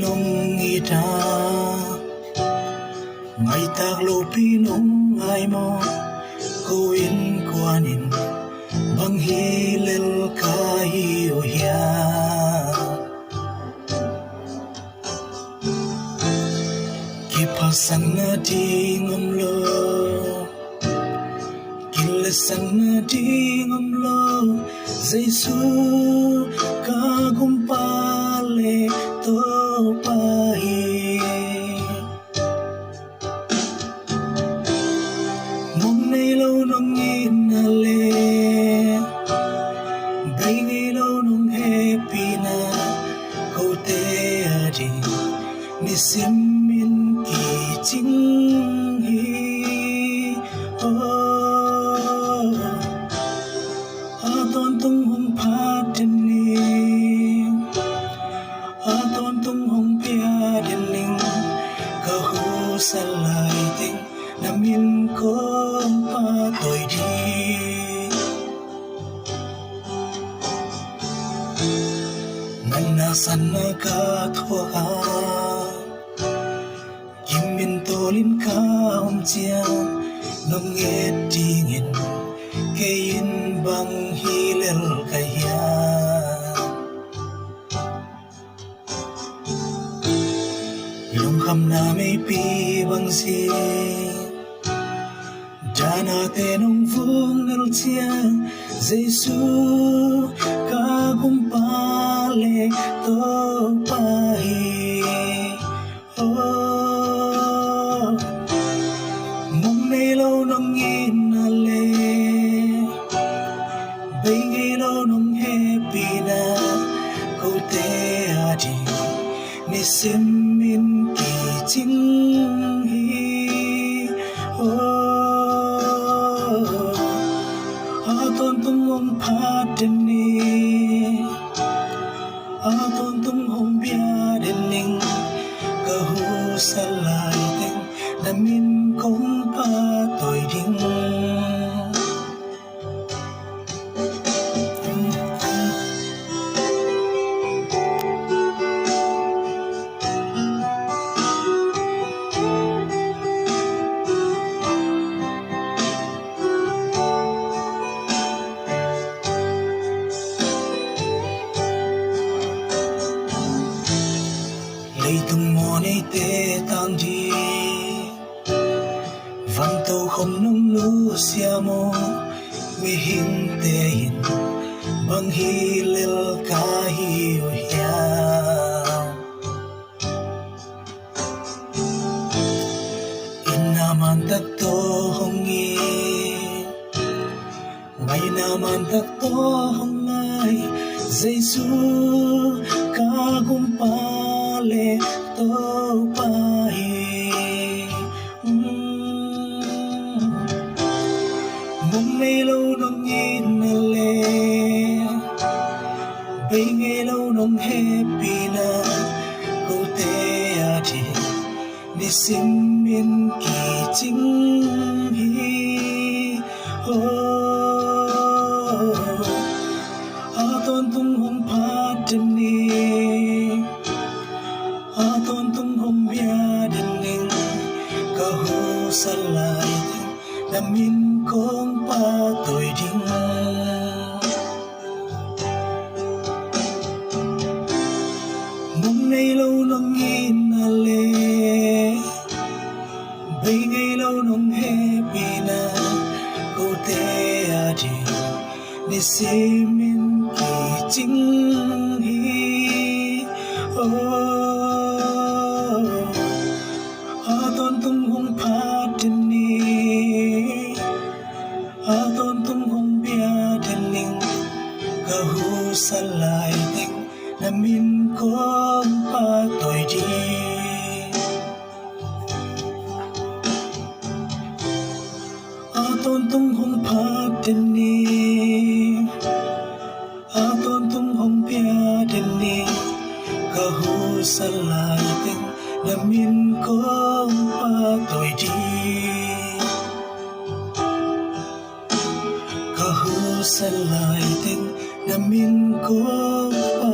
nong ita mai tak lo pi nong ai mo ko in kwanin bang hilel kai o ya ki pasan na di ngom lo kilesan na di ngom lo Giêsu ka gumpale to pai mong nay lâu nong in ale bay ngay lâu nong happy na câu te adi ni sim min ki ching hi ton tung hong pha den ni ton tung hong pia den ling ka hu salai ting na min ko pa toi di nan na san na ka thua ha kim min to lin ka om chia nong nghe ding in kein bang hilel kaya lung kham na may pi bang si jana te nong vung nal chia Giêsu ka gumpale to pai mong nay lâu nong in ale bay ngay lâu nong happy na câu te adi ni sim min ki ching hi ton tung hong pha den ni ton tung hong bia den ning ka hu salai ting na min kong pa toi ding lấy tung mò nay tê tang đi văn tàu không nông lu xia mô mi hin tê hin bang hi lel ka hi o ya in naman tak to hongi ngay naman tak to hongai Giêsu ka gumpale to pai mong nay lâu nong in ale bay ngay lâu nong happy na câu te adi ni sim min ki ching hi ton tung hong pha den ni ton tung hong bia den ning ka hu salai ting na min kong pa toi ding mong nay lâu nong in ale bay ngay lâu nong happy na câu te adi ni sim min ki ching hi ton tung hong pha den ni ton tung hong bia den ning ka hu salai ting na min kong pa toi di ton tung hong pha den ni ton tung hong bia den ni ka hu salai ting na min kong pa toi di ka hu salai ting na min kong pa